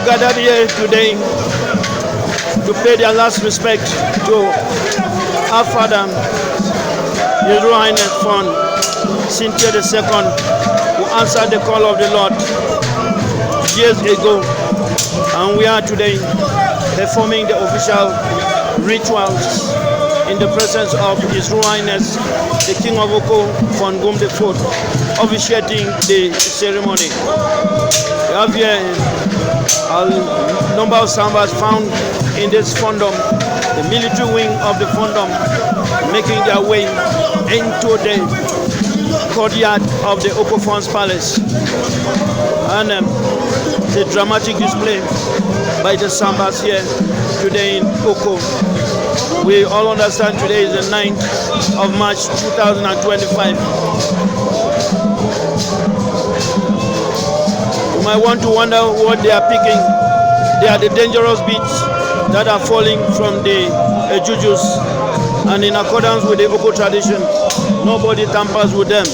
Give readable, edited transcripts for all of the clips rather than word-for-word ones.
have gathered here today to pay their last respect to our father, His Royal Highness Fon Cynthia II, who answered the call of the Lord years ago. And we are today performing the official rituals in the presence of His Royal Highness, the King of Oko, Fon Ngum IV, officiating the ceremony. We have here a number of sambas found in this fondom, the military wing of the fondom, making their way into the courtyard of the Oko Fon's Palace. And the dramatic display by the sambas here today in Oko. We all understand today is the 9th of March 2025. You might want to wonder what they are picking. They are the dangerous beats that are falling from the jujus, and in accordance with the Oko tradition, nobody tampers with them.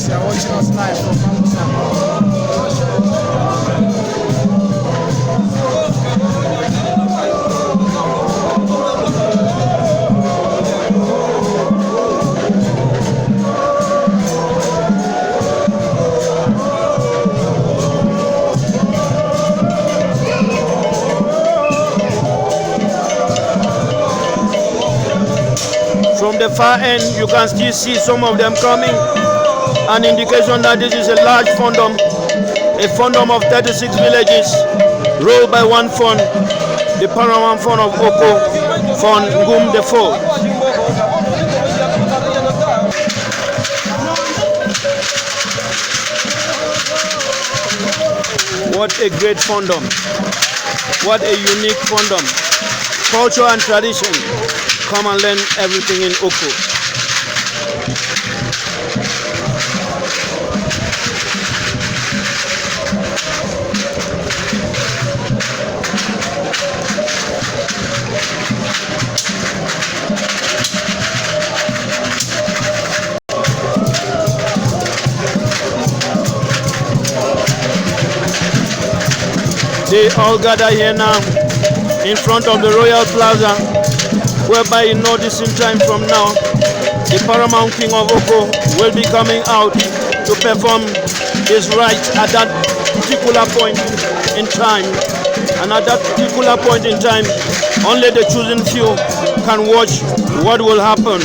You're watching us live from Bangladesh. From the far end, you can still see some of them coming. An indication that this is a large fondom, a fondom of 36 villages, ruled by one Fon, the paramount Fon of Oko, Fon Ngum IV. What a great fondom. What a unique fondom. Culture and tradition. Come and learn everything in Oko. They all gather here now in front of the Royal Plaza, whereby you know this in time from now, the Paramount King of Oko will be coming out to perform his rites at that particular point in time. And at that particular point in time, only the chosen few can watch what will happen.